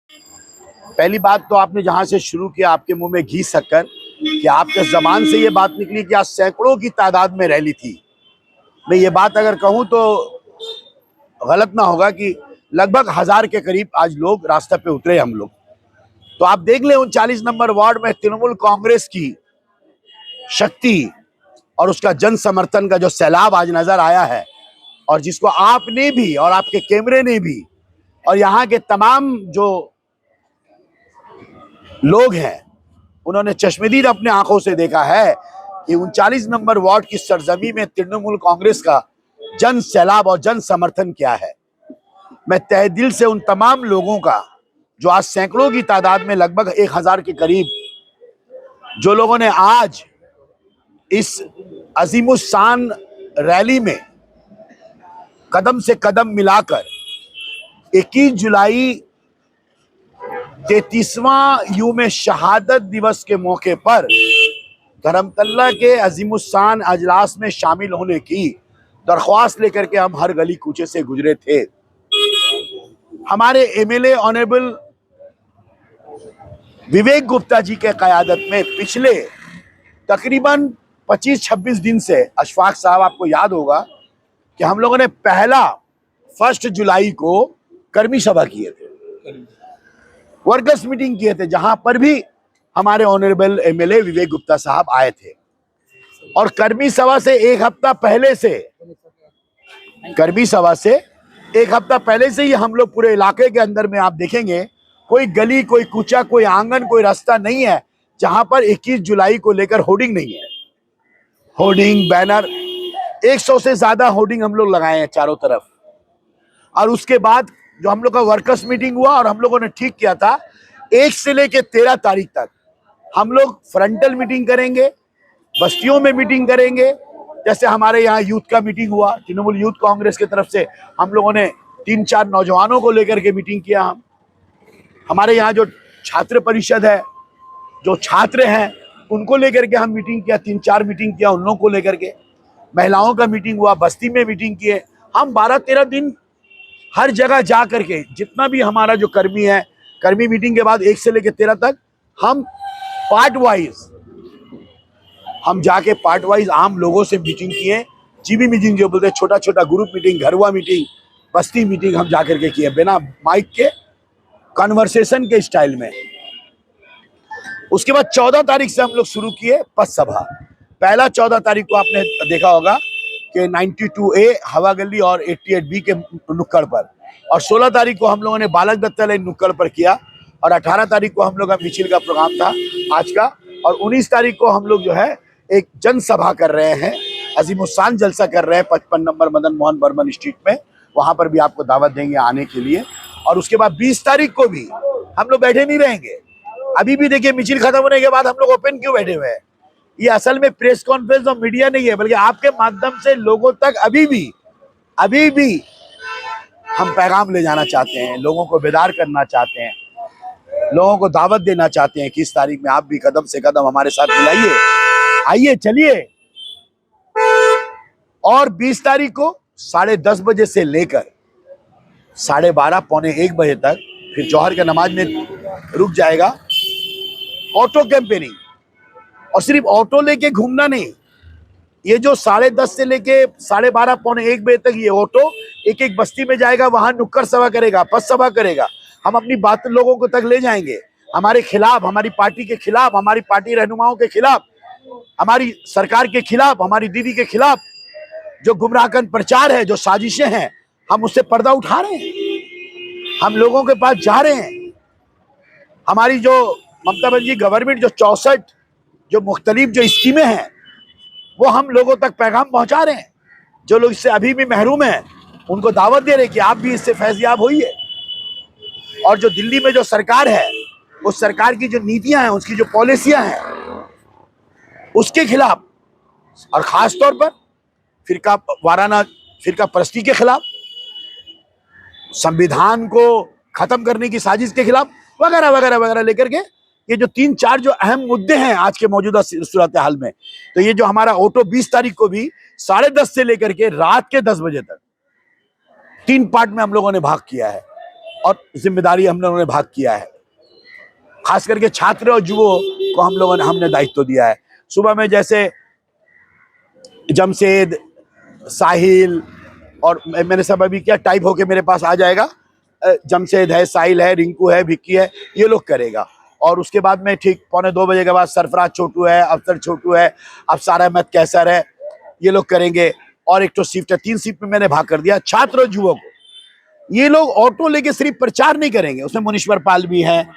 पहली बात तो आपने जहां से शुरू किया, आपके मुंह में घी शक्कर कि आपके जबान से ये बात निकली कि आज सैकड़ों की तादाद में रैली थी। मैं ये बात अगर कहूं तो गलत ना होगा कि लगभग 1000 के करीब आज लोग रास्ते पे उतरे हम लोग। तो आप देख लें 39 नंबर वार्ड में तृणमूल कांग्रेस की शक्ति और उसका जन समर्थन का जो सैलाब आज नजर आया है, और जिसको आपने भी और आपके कैमरे ने भी और यहाँ के तमाम जो लोग हैं उन्होंने चश्मदीद अपने आंखों से देखा है कि 39 नंबर वार्ड की सरजमी में तृणमूल कांग्रेस का जन सैलाब और जन समर्थन क्या है। मैं तहे दिल से उन तमाम लोगों का जो आज सैकड़ों की तादाद में लगभग 1000 के करीब जो लोगों ने आज इस अजीमुस्शान रैली में कदम से कदम मिलाकर 21 जुलाई 33वां यूम शहादत दिवस के मौके पर धर्मतल्ला के अजीमुस्शान अजलास में शामिल होने की दरख्वास्त लेकर के हम हर गली कूचे से गुजरे थे। हमारे एमएलए ऑनरेबल विवेक गुप्ता जी के क़यादत में पिछले तकरीबन 25-26 दिन से, अशफाक साहब आपको याद होगा कि हम लोगों ने पहला 1 जुलाई को कर्मी सभा किए थे, वर्कर्स मीटिंग किए थे, जहां पर भी हमारे ऑनरेबल एमएलए विवेक गुप्ता साहब आए थे। और कर्मी सभा से एक हफ्ता पहले से ही हम लोग पूरे इलाके के अंदर में आप देखेंगे कोई गली, कोई कूचा, कोई आंगन, कोई रास्ता नहीं है जहां पर 21 जुलाई को लेकर होर्डिंग नहीं है। होर्डिंग, बैनर, 100 से ज्यादा होर्डिंग हम लोग लगाए हैं चारों तरफ। और उसके बाद जो हम लोग का वर्कर्स मीटिंग हुआ और हम लोगों ने ठीक किया था 1 से लेकर 13 तारीख तक हम लोग फ्रंटल मीटिंग करेंगे, बस्तियों में मीटिंग करेंगे। जैसे हमारे यहाँ यूथ का मीटिंग हुआ, तृणमूल यूथ कांग्रेस की तरफ से हम लोगों ने 3-4 नौजवानों को लेकर के मीटिंग किया। हमारे यहाँ जो छात्र परिषद है, जो छात्र हैं उनको लेकर के हम मीटिंग किया, 3-4 मीटिंग किया उन लोगों को लेकर के। महिलाओं का मीटिंग हुआ, बस्ती में मीटिंग किए। हम 12-13 दिन हर जगह जा करके जितना भी हमारा जो कर्मी है, कर्मी मीटिंग के बाद 1 से लेकर 13 तक हम पार्ट वाइज आम लोगों से मीटिंग किए। जीबी मीटिंग जो बोलते हैं, छोटा छोटा ग्रुप मीटिंग, घरवा मीटिंग, बस्ती मीटिंग हम जाकर के किए बिना माइक के, कन्वर्सेशन के स्टाइल में। उसके बाद 14 तारीख से हम लोग शुरू किए पथ सभा। पहला 14 तारीख को आपने देखा होगा कि 92A हवा गली और 88B के नुक्कड़ पर, और 16 तारीख को हम लोगों ने बालक दत्ता लाइन नुक्कड़ पर किया, और 18 तारीख को हम लोग का मिছিল का प्रोग्राम था आज का, और 19 तारीख को हम लोग जो है एक जनसभा कर रहे हैं, अजीमुस्शान जलसा कर रहे हैं 55 नंबर मदन मोहन बर्मन स्ट्रीट में। वहां पर भी आपको दावत देंगे आने के लिए। और उसके बाद 20 तारीख को भी हम लोग बैठे नहीं रहेंगे। अभी भी देखिए मिছিল खत्म होने के बाद हम लोग ओपन क्यों बैठे हुए हैं। ये असल में प्रेस कॉन्फ्रेंस और मीडिया नहीं है, बल्कि आपके माध्यम से लोगों तक अभी भी हम पैगाम ले जाना चाहते हैं, लोगों को बेदार करना चाहते हैं, लोगों को दावत देना चाहते हैं कि इस तारीख में आप भी कदम से कदम हमारे साथ मिलाइए, आइए चलिए। और 20 तारीख को 10:30 बजे से लेकर 12:30 पौने 1 बजे तक फिर जौहर के नमाज में रुक जाएगा ऑटो कैंपेनिंग। और सिर्फ ऑटो लेके घूमना नहीं, ये जो 10:30 से लेके 12:30 पौने 1 बजे तक ये ऑटो एक एक बस्ती में जाएगा, वहां नुक्कड़ सभा करेगा, पथ सभा करेगा। हम अपनी बात लोगों को तक ले जाएंगे, हमारे खिलाफ, हमारी पार्टी के खिलाफ, हमारी पार्टी रहनुमाओं के खिलाफ, हमारी सरकार के खिलाफ, हमारी दीदी के खिलाफ जो गुमराहकन प्रचार है, जो साजिशें हैं, हम उससे पर्दा उठा रहे हैं। हम लोगों के पास जा रहे हैं। हमारी जो ममता बनर्जी गवर्नमेंट जो 64 जो मुख्तलिफ जो स्कीमें हैं वो हम लोगों तक पैगाम पहुंचा रहे हैं। जो लोग इससे अभी भी महरूम हैं उनको दावत दे रहे हैं कि आप भी इससे फैज़याब होइए। और जो दिल्ली में जो सरकार है, उस सरकार की जो नीतियां हैं, उसकी जो पॉलिसियां हैं, उसके खिलाफ, और खास तौर पर फिरका परस्ती के खिलाफ, संविधान को खत्म करने की साजिश के खिलाफ, वगैरह वगैरह वगैरह लेकर के ये जो 3-4 जो अहम मुद्दे हैं आज के मौजूदा सूरत हाल में। तो ये जो हमारा ऑटो 20 तारीख को भी 10:30 से लेकर के रात के 10 बजे तक 3 पार्ट में हम लोगों ने भाग किया है। और जिम्मेदारी हम लोगों ने भाग किया है। खास करके छात्र और युवाओं को हमने दायित्व दिया है। सुबह में जैसे जमशेद, साहिल और मैंने सब अभी क्या टाइप होके मेरे पास आ जाएगा। जमशेद है, साहिल है, रिंकू है, विक्की है, ये लोग करेगा। और उसके बाद में ठीक 2:45 के बाद सरफराज छोटू है, अफसर छोटू है, अफसार अहमद कैसर है, ये लोग करेंगे। और एक तो शिफ्ट है, 3 शिफ्ट में मैंने भाग कर दिया। छात्र और युवक को ये लोग ऑटो लेके सिर्फ प्रचार नहीं करेंगे, उसमें मुनीश्वर पाल भी हैं,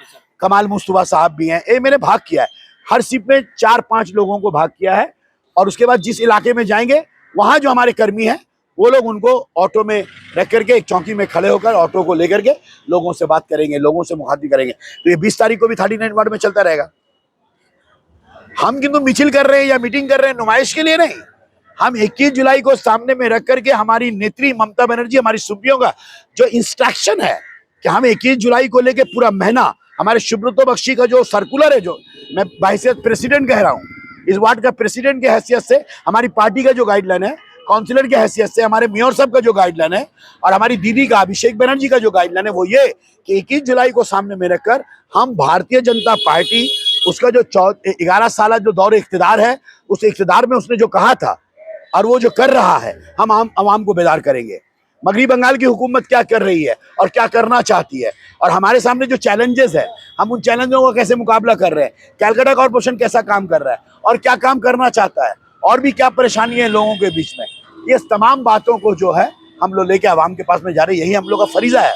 कमाल मुस्तफा साहब भी हैं, ये मैंने भाग किया है। हर शिफ्ट में 4-5 लोगों को भाग किया है। और उसके बाद जिस इलाके में जाएंगे वहां जो हमारे कर्मी हैं वो लोग उनको ऑटो में रख करके एक चौकी में खड़े होकर ऑटो को लेकर के लोगों से बात करेंगे, लोगों से मुखातिब करेंगे। तो ये 20 तारीख को भी 39 वार्ड में चलता रहेगा। हम किंतु मिचिल कर रहे हैं या मीटिंग कर रहे हैं नुमाइश के लिए नहीं। हम 21 जुलाई को सामने में रख करके हमारी नेत्री ममता बनर्जी, हमारी सुप्रियो का जो इंस्ट्रक्शन है कि हम 21 जुलाई को लेके पूरा महीना, हमारे सुब्रतो बख्शी का जो सर्कुलर है, जो मैं बाहिसियत प्रेसिडेंट कह रहा हूँ, इस वार्ड का प्रेसिडेंट की हैसियत से हमारी पार्टी का जो गाइडलाइन है, काउंसिलर की हैसियत से हमारे मेयर साहब का जो गाइडलाइन है, और हमारी दीदी का अभिषेक बनर्जी का जो गाइडलाइन है, वो ये कि 21 जुलाई को सामने में रखकर हम भारतीय जनता पार्टी, उसका जो 11 साल जो दौर इख्तिदार है, उस इख्तिदार में उसने जो कहा था और वो जो कर रहा है, हम आवाम को बेदार करेंगे। मगरबी बंगाल की हुकूमत क्या कर रही है और क्या करना चाहती है, और हमारे सामने जो चैलेंजेस है, हम उन चैलेंजों का कैसे मुकाबला कर रहे हैं, कैलकाटा कॉर्पोरेशन कैसा काम कर रहा है और क्या काम करना चाहता है, और भी क्या परेशानी है लोगों के बीच में, ये तमाम बातों को जो है हम लोग लेके आवाम के पास में जा रहे हैं। यही हम लोग का फरीजा है।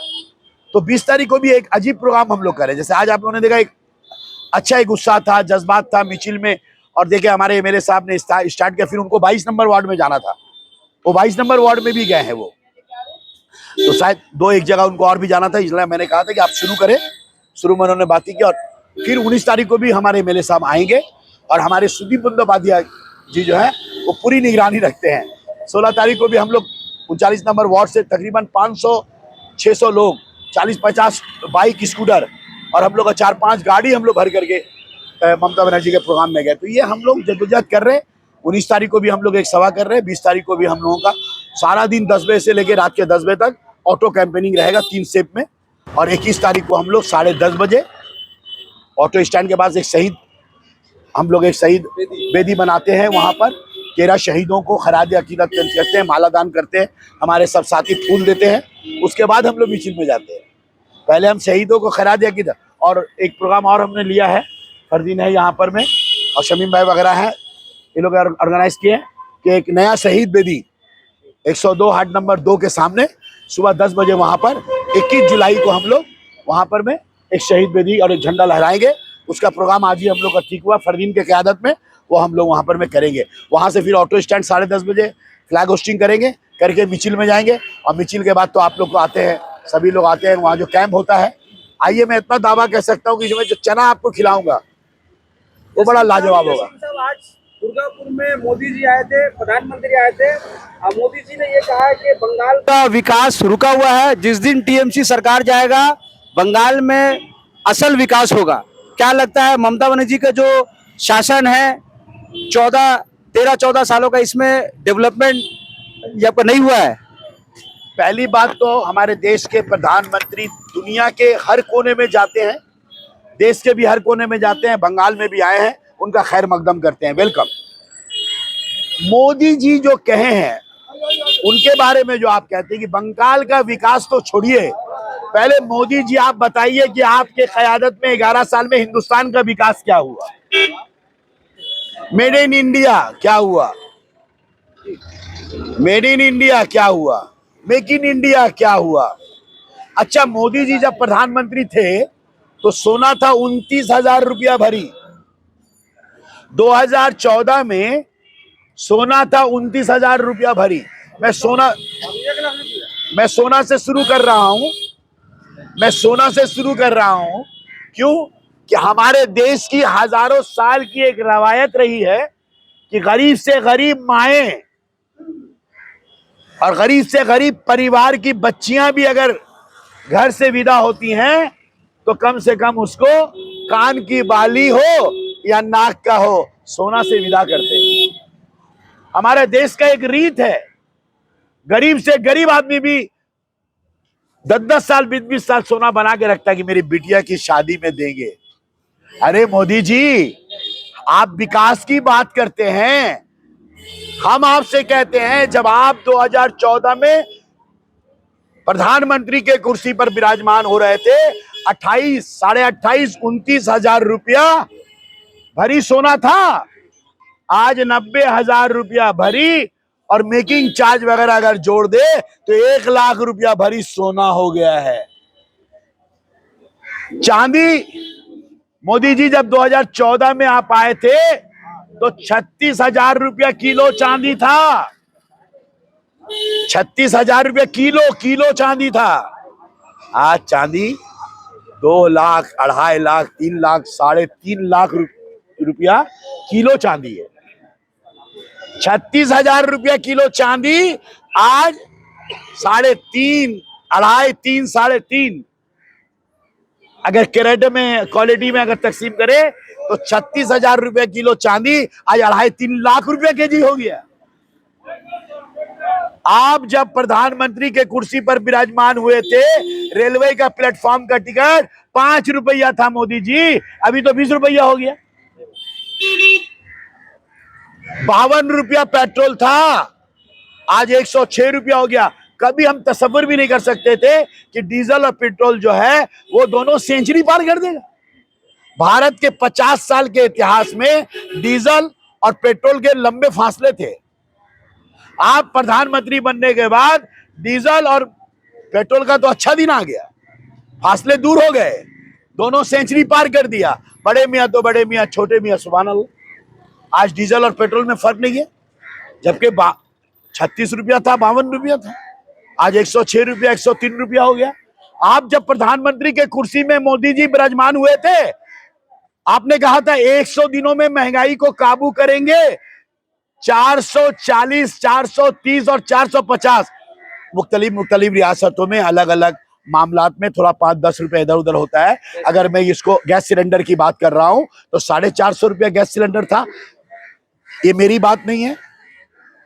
तो 20 तारीख को भी एक अजीब प्रोग्राम हम लोग करें। जैसे आज आप लोगों ने देखा, एक अच्छा एक गुस्सा था, जज्बात था मिचिल में, और देखिए हमारे एमएलए साहब ने स्टार्ट किया। फिर उनको 22 नंबर वार्ड में जाना था, वो 22 नंबर वार्ड में भी गए हैं वो, तो शायद 2 एक जगह उनको और भी जाना था, इसलिए मैंने कहा था कि आप शुरू करें। शुरू में उन्होंने बातें की। और फिर 19 तारीख को भी हमारे एमएलए साहब आएंगे और हमारे सुदीप बंदोपाध्याय जी जो है वो पूरी निगरानी रखते हैं। 16 तारीख को भी हम लोग 39 नंबर वार्ड से तकरीबन 500-600 लोग, 40-50 बाइक, स्कूटर और हम लोग का 4-5 गाड़ी हम लोग भर करके ममता बनर्जी के प्रोग्राम में गए। तो ये हम लोग जद्दोजहद कर रहे हैं। 19 तारीख को भी हम लोग एक सभा कर रहे हैं। 20 तारीख को भी हम लोगों का सारा दिन 10 बजे से लेकर रात के 10 बजे तक ऑटो कैंपेनिंग रहेगा 3 शिफ्ट में। और 21 तारीख को हम लोग 10:30 बजे ऑटो स्टैंड के पास हम लोग एक शहीद बेदी बनाते हैं। वहाँ पर 13 शहीदों को खराज अकीदत करते हैं, माला दान करते हैं, हमारे सब साथी फूल देते हैं। उसके बाद हम लोग मिचिल में जाते हैं। पहले हम शहीदों को खराज अकीदत, और एक प्रोग्राम और हमने लिया है, फरदीन है यहाँ पर में और शमीम भाई वगैरह हैं, ये लोग ऑर्गेनाइज किए हैं कि एक नया शहीद बेदी 102 हाट नंबर 2 के सामने सुबह 10 बजे वहाँ पर 21 जुलाई को हम लोग वहाँ पर में एक शहीद बेदी और एक झंडा लहराएंगे। उसका प्रोग्राम आज ही हम लोग का ठीक हुआ फरदीन के क़यादत में, वो हम लोग वहाँ पर में करेंगे। वहाँ से फिर ऑटो स्टैंड 10:30 बजे फ्लैग होस्टिंग करेंगे, करके मिचिल में जाएंगे। और मिचिल के बाद तो आप लोग को आते हैं, सभी लोग आते हैं, वहाँ जो कैंप होता है, आइए मैं इतना दावा कह सकता हूँ कि जो मैं जो चना आपको खिलाऊंगा वो बड़ा लाजवाब होगा। आज दुर्गापुर में मोदी जी आए थे, प्रधानमंत्री आए थे। मोदी जी ने ये कहा है कि बंगाल का विकास रुका हुआ है, जिस दिन टीएमसी सरकार जाएगा बंगाल में असल विकास होगा। क्या लगता है ममता बनर्जी का जो शासन है 13-14 सालों का, इसमें डेवलपमेंट ये आपका नहीं हुआ है? पहली बात तो हमारे देश के प्रधानमंत्री दुनिया के हर कोने में जाते हैं, देश के भी हर कोने में जाते हैं, बंगाल में भी आए हैं, उनका खैर मकदम करते हैं, वेलकम। मोदी जी जो कहे हैं उनके बारे में जो आप कहते हैं कि बंगाल का विकास तो छोड़िए, पहले मोदी जी आप बताइए कि आपके क़यादत में 11 साल में हिंदुस्तान का विकास क्या हुआ, मेड इन इंडिया क्या हुआ, मेड इन इंडिया क्या हुआ, मेक इन इंडिया क्या हुआ। अच्छा, मोदी जी जब प्रधानमंत्री थे तो सोना था 29,000 रुपया भरी। 2014 में सोना था 29,000 रुपया भरी। मैं सोना से शुरू कर रहा हूं, मैं सोना से शुरू कर रहा हूं। क्यों? कि हमारे देश की हजारों साल की एक रवायत रही है कि गरीब से गरीब माएं और गरीब से गरीब परिवार की बच्चियां भी अगर घर से विदा होती हैं तो कम से कम उसको कान की बाली हो या नाक का हो, सोना से विदा करते हैं। हमारे देश का एक रीत है, गरीब से गरीब आदमी भी 10-10 साल 20-20 साल सोना बना के रखता है कि मेरी बिटिया की शादी में देंगे। अरे मोदी जी, आप विकास की बात करते हैं, हम आपसे कहते हैं जब आप 2014 में प्रधानमंत्री के कुर्सी पर विराजमान हो रहे थे, 28, 28.5, 29,000 रुपया भरी सोना था। आज 90,000 रुपया भरी और मेकिंग चार्ज वगैरह अगर जोड़ दे तो 1 लाख रुपया भरी सोना हो गया है। चांदी, मोदी जी जब 2014 में आप आए थे तो 36,000 रुपया किलो चांदी था। 36,000 रुपया किलो चांदी था। आज चांदी 2 लाख, 2.5 लाख, 3 लाख, 3.5 लाख रुपया किलो चांदी है। 36,000 रुपया किलो चांदी आज 3.5, 2.5, 3, 3.5, अगर कैरेट में क्वालिटी में अगर तकसीम करे तो 36,000 रुपया किलो चांदी आज 2.5-3 लाख रुपया केजी हो गया। आप जब प्रधानमंत्री के कुर्सी पर विराजमान हुए थे, रेलवे का प्लेटफॉर्म का टिकट 5 रुपया था मोदी जी, अभी तो 20 रुपया हो गया। 52 रुपया पेट्रोल था, आज 106 रुपया हो गया। कभी हम तस्वीर भी नहीं कर सकते थे कि डीजल और पेट्रोल जो है वो दोनों सेंचुरी पार कर देगा। भारत के 50 साल के इतिहास में डीजल और पेट्रोल के लंबे फासले थे। आप प्रधानमंत्री बनने के बाद डीजल और पेट्रोल का तो अच्छा दिन आ गया, फासले दूर हो गए, दोनों सेंचुरी पार कर दिया। बड़े मियाँ तो बड़े मियाँ, छोटे मियाँ सुभान अल्लाह। आज डीजल और पेट्रोल में फर्क नहीं है, जबकि 36 रुपया था, 52 रुपया था, आज 106 रुपया, 103 रुपया हो गया। आप जब प्रधानमंत्री के कुर्सी में मोदी जी विराजमान हुए थे, आपने कहा था 100 दिनों में महंगाई को काबू करेंगे। 440, 430 और 450 मुख्तलिफ रियासतों में अलग अलग मामलात में थोड़ा 5-10 रुपए इधर उधर होता है। अगर मैं इसको गैस सिलेंडर की बात कर रहा हूं तो 450 रुपया गैस सिलेंडर था। ये मेरी बात नहीं है,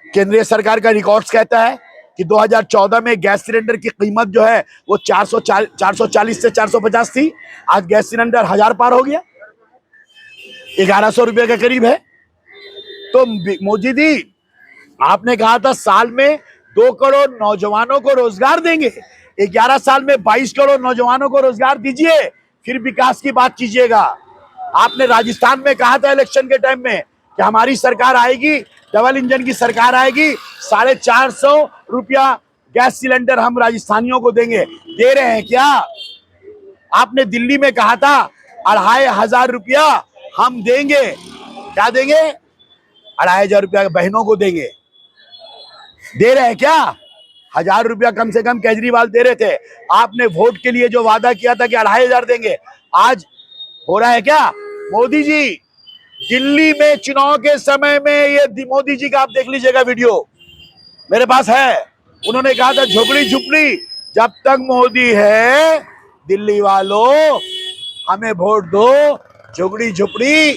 केंद्रीय सरकार का रिकॉर्ड्स कहता है कि 2014 में गैस सिलेंडर की कीमत जो है वो 440 से 450 थी। आज गैस सिलेंडर 1000 पार हो गया, 1100 रुपये के करीब है। तो मोदी जी, आपने कहा था साल में 2 करोड़ नौजवानों को रोजगार देंगे, 11 साल में 22 करोड़ नौजवानों को रोजगार दीजिए, फिर विकास की बात कीजिएगा। आपने राजस्थान में कहा था इलेक्शन के टाइम में कि हमारी सरकार आएगी, डबल इंजन की सरकार आएगी, 450 रुपया गैस सिलेंडर हम राजस्थानियों को देंगे। दे रहे हैं क्या? आपने दिल्ली में कहा था 2,500 रुपया हम देंगे, क्या देंगे? 2,500 रुपया बहनों को देंगे। दे रहे हैं क्या? 1,000 रुपया कम से कम केजरीवाल दे रहे थे। आपने वोट के लिए जो वादा किया था कि 2,500 देंगे, आज हो रहा है क्या? मोदी जी, दिल्ली में चुनाव के समय में ये मोदी जी का आप देख लीजिएगा वीडियो, मेरे पास है। उन्होंने कहा था झोपड़ी झुपड़ी जब तक मोदी है, दिल्ली वालों हमें वोट दो, झोपड़ी झुपड़ी।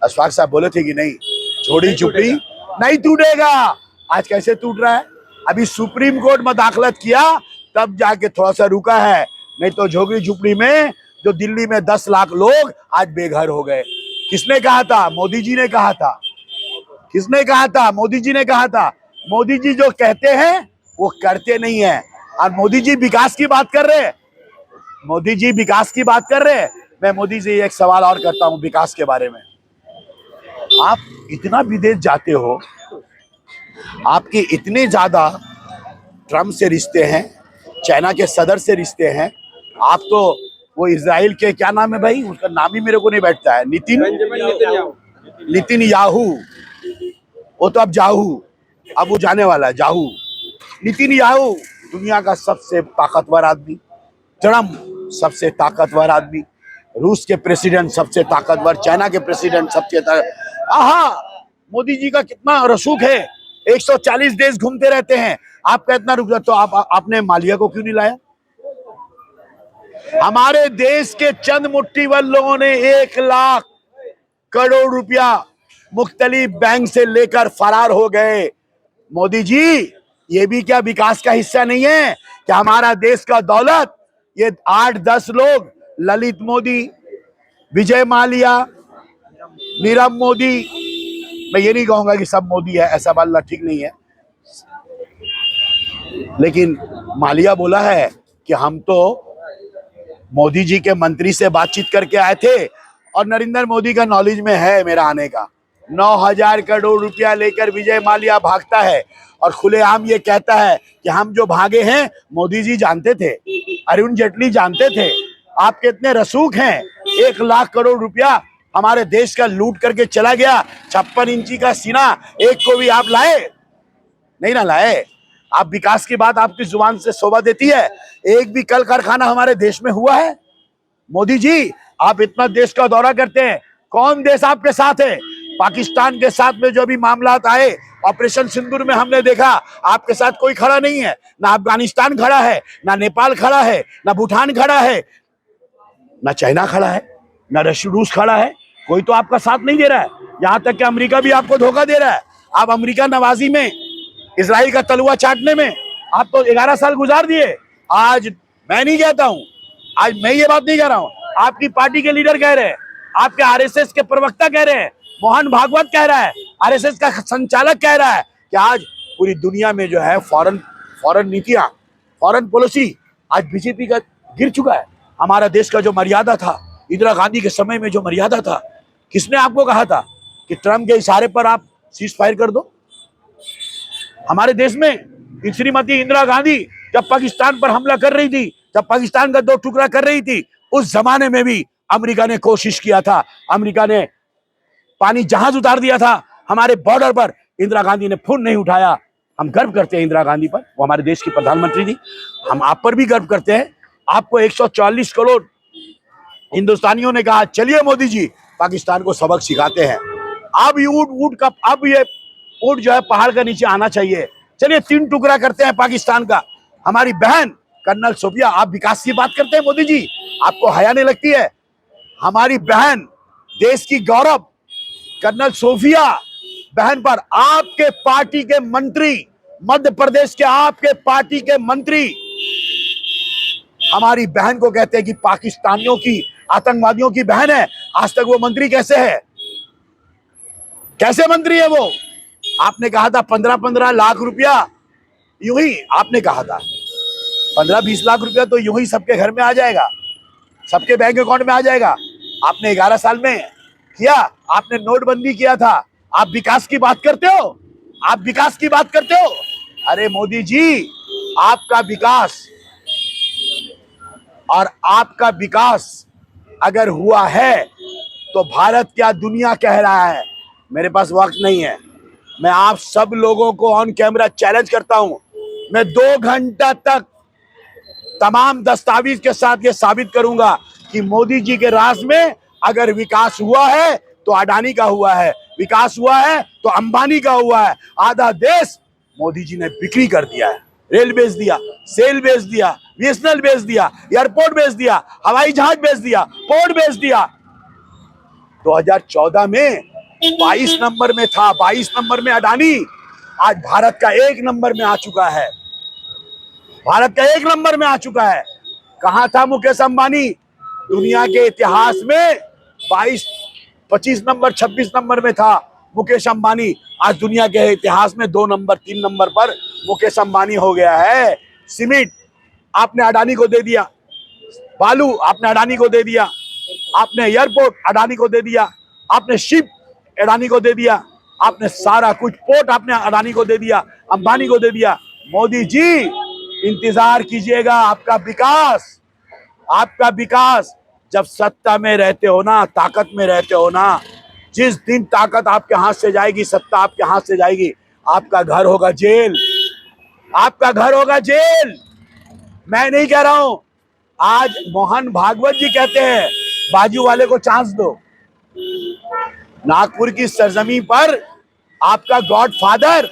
अशफाक साहब बोले थे कि नहीं, झोपड़ी झुपड़ी नहीं टूटेगा। आज कैसे टूट रहा है? अभी सुप्रीम कोर्ट में दाखिलत किया तब जाके थोड़ा सा रुका है, नहीं तो झोपड़ी झुपड़ी में जो दिल्ली में 10 लाख लोग आज बेघर हो गए। किसने कहा था? मोदी जी ने कहा था। किसने कहा था? मोदी जी ने कहा था। मोदी जी जो कहते हैं वो करते नहीं है। और मोदी जी विकास की बात कर रहे हैं, मोदी जी विकास की बात कर रहे हैं। मैं मोदी जी एक सवाल और करता हूं विकास के बारे में। आप इतना विदेश जाते हो, आपके इतने ज्यादा ट्रम्प से रिश्ते हैं, चाइना के सदर से रिश्ते हैं, आप तो वो इजराइल के क्या नाम है भाई, उसका नाम ही मेरे को नहीं बैठता है, नितिन याहू, वो तो अब जाहू, अब वो जाने वाला है जाहू। नितिन याहू दुनिया का सबसे ताकतवर आदमी, ट्रम्प सबसे ताकतवर आदमी, रूस के प्रेसिडेंट सबसे ताकतवर, चाइना के प्रेसिडेंट सबसे मोदी जी का कितना रसूख है, 140 देश घूमते रहते हैं। आपका इतना रुक, तो आपने मालिया को क्यों नहीं लाया? हमारे देश के चंद मुट्ठीभर लोगों ने 1 लाख करोड़ रुपया मुख्तलिफ बैंक से लेकर फरार हो गए। मोदी जी, ये भी क्या विकास का हिस्सा नहीं है कि हमारा देश का दौलत ये 8-10 लोग, ललित मोदी, विजय माल्या, नीरव मोदी, मैं ये नहीं कहूंगा कि सब मोदी है, ऐसा बोलना ठीक नहीं है, लेकिन माल्या बोला है कि हम तो मोदी जी के मंत्री से बातचीत करके आए थे और नरेंद्र मोदी का नॉलेज में है मेरा आने का। 9,000 करोड़ रुपया लेकर विजय माल्या भागता है और खुलेआम ये कहता है कि हम जो भागे हैं मोदी जी जानते थे, अरुण जेटली जानते थे, आप कितने रसूख हैं। 1 लाख करोड़ रुपया हमारे देश का लूट करके चला गया। 56 इंची का सीना एक को भी आप लाए नहीं ना लाए। आप विकास की बात आपकी जुबान से शोभा देती है, एक भी कल कारखाना हमारे देश में हुआ है? मोदी जी, आप इतना देश का दौरा करते हैं, कौन देश आपके साथ है? पाकिस्तान के साथ में जो भी मामला आए, ऑपरेशन सिंदूर में हमने देखा आपके साथ कोई खड़ा नहीं है, ना अफगानिस्तान खड़ा है, ना नेपाल खड़ा है, ना भूटान खड़ा है, ना चाइना खड़ा है, ना रूस खड़ा है, कोई तो आपका साथ नहीं दे रहा है। यहां तक कि अमेरिका भी आपको धोखा दे रहा है। आप अमेरिका नवाजी में, इजराइल का तलुआ चाटने में आप तो 11 साल गुजार दिए। आज मैं नहीं कहता हूं, आज मैं ये बात नहीं कह रहा हूं, आपकी पार्टी के लीडर कह रहे हैं, आपके आरएसएस के प्रवक्ता कह रहे हैं, मोहन भागवत कह रहा है, आरएसएस का संचालक कह रहा है कि आज पूरी दुनिया में जो है फॉरेन नीतियां, फॉरेन पॉलिसी आज बीजेपी का गिर चुका है। हमारा देश का जो मर्यादा था, इंदिरा गांधी के समय में जो मर्यादा था, किसने आपको कहा था कि ट्रम्प के इशारे पर आप सीज फायर कर दो? हमारे देश में श्रीमती इंदिरा गांधी जब पाकिस्तान पर हमला कर रही थी, जब पाकिस्तान का 2 टुकड़ा कर रही थी, उस जमाने में भी अमेरिका ने कोशिश किया था, अमेरिका ने पानी जहाज उतार दिया था हमारे बॉर्डर पर, इंदिरा गांधी ने फोन नहीं उठाया। हम गर्व करते हैं इंदिरा गांधी पर, वो हमारे देश की प्रधानमंत्री थी। हम आप पर भी गर्व करते हैं। आपको 140 करोड़ हिंदुस्तानियों ने कहा चलिए मोदी जी पाकिस्तान को सबक सिखाते हैं। अब ये ऊंट जो है पहाड़ के नीचे आना चाहिए। चलिए 3 टुकड़ा करते हैं पाकिस्तान का। हमारी बहन कर्नल सोफिया, आप विकास की बात करते हैं मोदी जी, आपको हया नहीं लगती है? हमारी बहन, देश की गौरव कर्नल सोफिया बहन पर आपके पार्टी के मंत्री, मध्य प्रदेश के आपके पार्टी के मंत्री हमारी बहन को कहते हैं कि पाकिस्तानियों की, आतंकवादियों की बहन है। आज तक वो मंत्री कैसे है? कैसे मंत्री है वो? आपने कहा था 15-15 लाख रुपया, यूं ही आपने कहा था 15-20 लाख रुपया तो यूं ही सबके घर में आ जाएगा, सबके बैंक अकाउंट में आ जाएगा। आपने 11 साल में किया, आपने नोटबंदी किया था। आप विकास की बात करते हो? आप विकास की बात करते हो? अरे मोदी जी, आपका विकास और आपका विकास अगर हुआ है तो भारत क्या दुनिया कह रहा है। मेरे पास वक्त नहीं है, मैं आप सब लोगों को ऑन कैमरा चैलेंज करता हूं, मैं 2 घंटा तक तमाम दस्तावेज के साथ ये साबित करूंगा कि मोदी जी के राज में अगर विकास हुआ है तो अडानी का हुआ है, विकास हुआ है तो अंबानी का हुआ है। आधा देश मोदी जी ने बिक्री कर दिया है, रेल बेच दिया, सेल बेच दिया, बीएसएनएल बेच दिया, एयरपोर्ट बेच दिया, हवाई जहाज बेच दिया, पोर्ट बेच दिया। 2014 में 22 नंबर में था, 22 नंबर में अडानी, आज भारत का 1 नंबर में आ चुका है, भारत का 1 नंबर में आ चुका है। कहां था मुकेश अंबानी? दुनिया के इतिहास में 22, 25 नंबर, 26 नंबर में था मुकेश अंबानी। आज दुनिया के इतिहास में 2 नंबर, 3 नंबर पर मुकेश अंबानी हो गया है। सीमेंट आपने अडानी को दे दिया, बालू आपने अडानी को दे दिया, आपने एयरपोर्ट अडानी को दे दिया, आपने शिप अडानी को दे दिया, आपने सारा कुछ पोर्ट आपने अडानी को दे दिया, अंबानी को दे दिया। मोदी जी इंतजार कीजिएगा, आपका विकास जब सत्ता में रहते हो ना, ताकत में रहते हो ना, जिस दिन ताकत आपके हाथ से जाएगी, सत्ता आपके हाथ से जाएगी, आपका घर होगा जेल, आपका घर होगा जेल। मैं नहीं कह रहा हूं, आज मोहन भागवत जी कहते हैं बाजू वाले को चांस दो। नागपुर की सरजमी पर आपका गॉडफादर,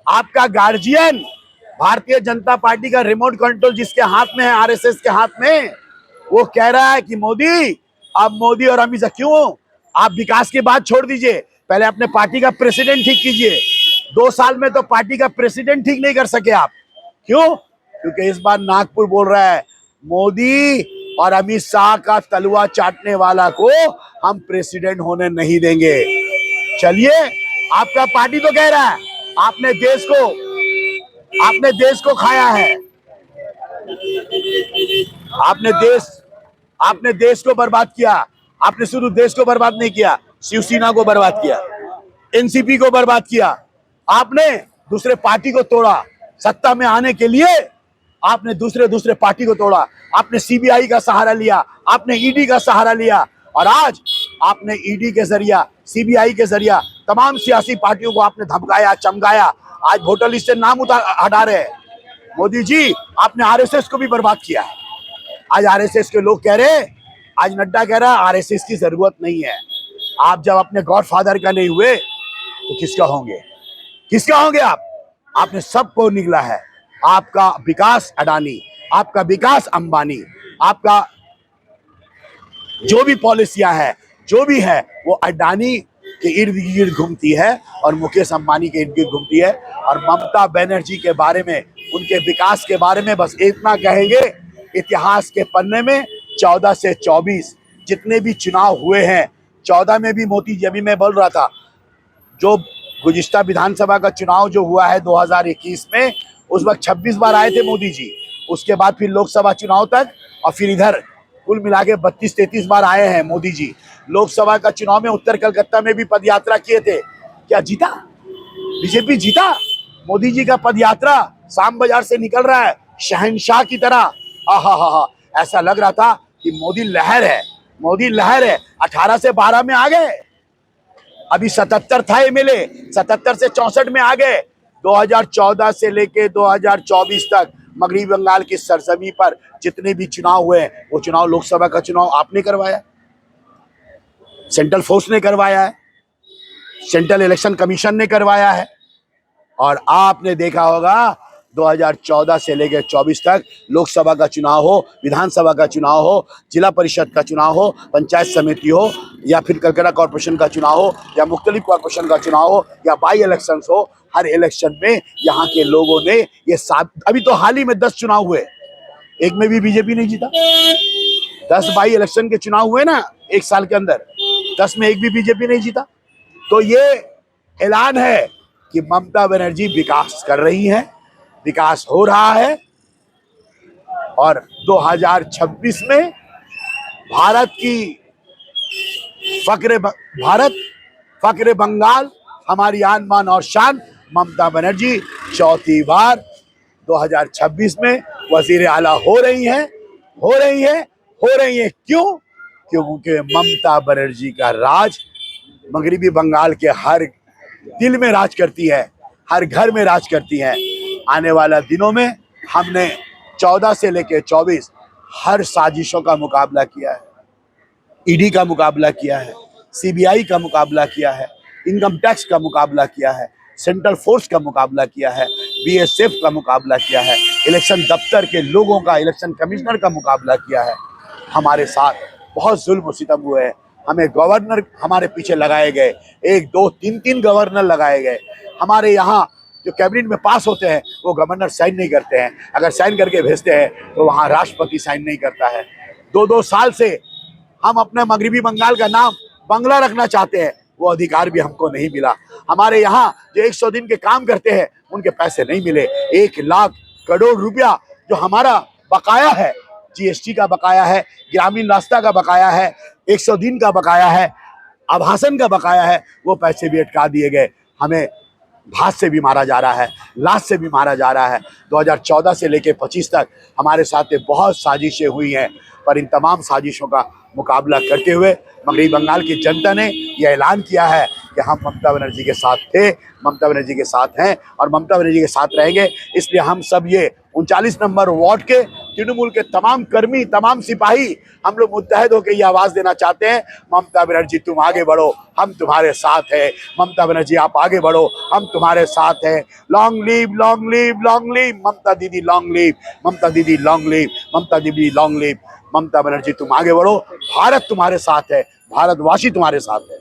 आपका गार्जियन, भारतीय जनता पार्टी का रिमोट कंट्रोल जिसके हाथ में है, आरएसएस के हाथ में, वो कह रहा है कि मोदी, अब मोदी और अमित शाह, क्यों? आप विकास की बात छोड़ दीजिए, पहले अपने पार्टी का प्रेसिडेंट ठीक कीजिए। 2 साल में तो पार्टी का प्रेसिडेंट ठीक नहीं कर सके आप। क्यों? क्योंकि इस बार नागपुर बोल रहा है मोदी और अमित शाह का तलवा चाटने वाला को हम प्रेसिडेंट होने नहीं देंगे। चलिए, आपका पार्टी तो कह रहा है आपने देश को खाया है, आपने देश को बर्बाद किया। आपने सिर्फ देश को बर्बाद नहीं किया, शिवसेना को बर्बाद किया, एनसीपी को बर्बाद किया, आपने दूसरे पार्टी को तोड़ा। सत्ता में आने के लिए आपने दूसरे पार्टी को तोड़ा। आपने सीबीआई का सहारा लिया, आपने ईडी का सहारा लिया, और आज आपने ईडी के जरिया, सीबीआई के जरिया तमाम सियासी पार्टियों को आपने धमकाया, चमकाया। आज वोटर लिस्ट से नाम हटा रहे हैं। मोदी जी, आपने आरएसएस को भी बर्बाद किया है। आज आरएसएस के लोग कह रहे हैं, आज नड्डा कह रहा है आरएसएस की जरूरत नहीं है। आप जब अपने गॉडफादर का नहीं हुए तो किसका होंगे? किसका होंगे आप? आपने सबको निगला है। आपका विकास अडानी, आपका विकास अंबानी, आपका जो भी पॉलिसियां है, जो भी है, वो अडानी के इर्द गिर्द घूमती है और मुकेश अंबानी के इर्द गिर्द घूमती है। और ममता बनर्जी के बारे में, उनके विकास के बारे में बस इतना कहेंगे, इतिहास के पन्ने में 14 से 24 जितने भी चुनाव हुए हैं, 14 में भी मोदी जी, अभी मैं बोल रहा था, जो गुज़िश्ता विधानसभा का चुनाव जो हुआ है 2021 में, उस वक्त 26 बार आए थे मोदी जी। उसके बाद फिर लोकसभा चुनाव तक, और फिर इधर कुल मिला के 32-33 बार आए हैं मोदी जी। लोकसभा का चुनाव में उत्तर कलकत्ता में भी पदयात्रा किए थे। क्या जीता? बीजेपी जीता? मोदी जी का पदयात्रा शाम बाजार से निकल रहा है शहंशाह की तरह। आहा, ऐसा लग रहा था कि मोदी लहर है, मोदी लहर है। 18 से 12 में आ गए, अभी 77 था एमएलए, 77 से 64 में आ गए। 2014 से लेके 2024 तक मगरबी बंगाल की सरजमी पर जितने भी चुनाव हुए, वो चुनाव, लोकसभा का चुनाव आपने करवाया, सेंट्रल फोर्स ने करवाया है, सेंट्रल इलेक्शन कमीशन ने करवाया है। और आपने देखा होगा 2014 से लेकर 24 तक लोकसभा का चुनाव हो, विधानसभा का चुनाव हो, जिला परिषद का चुनाव हो, पंचायत समिति हो, या फिर कलकत्ता कॉर्पोरेशन का चुनाव हो, या मुख्तलिफ कॉर्पोरेशन का चुनाव हो, या बाई इलेक्शन हो, हर इलेक्शन में यहाँ के लोगों ने ये अभी तो हाल ही में 10 चुनाव हुए, एक में भी बीजेपी नहीं जीता। 10 बाई इलेक्शन के चुनाव हुए ना एक साल के अंदर, 10 में एक भी बीजेपी नहीं जीता। तो ये ऐलान है कि ममता बनर्जी विकास कर रही है, विकास हो रहा है। और 2026 में भारत की फक्र बंगाल, हमारी आन बान और शान ममता बनर्जी चौथी बार 2026 में वजीर आला हो रही हैं। क्यों? क्योंकि ममता बनर्जी का राज मगरबी बंगाल के हर दिल में राज करती है, हर घर में राज करती है। आने वाला दिनों में हमने 14 से लेकर 24 हर साजिशों का मुकाबला किया है, ईडी का मुकाबला किया है, सीबीआई का मुकाबला किया है, इनकम टैक्स का मुकाबला किया है, सेंट्रल फोर्स का मुकाबला किया है, बीएसएफ का मुकाबला किया है, इलेक्शन दफ्तर के लोगों का, इलेक्शन कमिश्नर का मुकाबला किया है। हमारे साथ बहुत जुल्म सितम हुए हैं, हमें गवर्नर हमारे पीछे लगाए गए, 1, 2, 3 गवर्नर लगाए गए। हमारे यहाँ जो कैबिनेट में पास होते हैं वो गवर्नर साइन नहीं करते हैं, अगर साइन करके भेजते हैं तो वहाँ राष्ट्रपति साइन नहीं करता है। 2-2 साल से हम अपने मगरबी बंगाल का नाम बंगला रखना चाहते हैं, वो अधिकार भी हमको नहीं मिला। हमारे यहाँ जो 100 दिन के काम करते हैं उनके पैसे नहीं मिले। 1 लाख करोड़ रुपया जो हमारा बकाया है, जीएसटी का बकाया है, ग्रामीण रास्ता का बकाया है, 100 दिन का बकाया है, आवासन का बकाया है, वो पैसे भी अटका दिए गए। हमें भात से भी मारा जा रहा है, लाश से भी मारा जा रहा है। 2014 से लेकर 25 तक हमारे साथ बहुत साजिशें हुई हैं, पर इन तमाम साजिशों का मुकाबला करते हुए मगरबी बंगाल की जनता ने यह ऐलान किया है कि हम ममता बनर्जी के साथ थे, ममता बनर्जी के साथ हैं और ममता बनर्जी के साथ रहेंगे। इसलिए हम सब ये 39 नंबर वार्ड के तृणमूल के तमाम कर्मी, तमाम सिपाही, हम लोग मुत्तहद होकर ये आवाज़ देना चाहते हैं, ममता बनर्जी तुम आगे बढ़ो, हम तुम्हारे साथ हैं। ममता बनर्जी आप आगे बढ़ो, हम तुम्हारे साथ हैं। Long live, long live, long live Mamata Didi, long live Mamata Didi, long live Mamata Didi, long live. Mamata Banerjee तुम आगे बढ़ो, भारत तुम्हारे साथ है, भारतवासी तुम्हारे साथ है।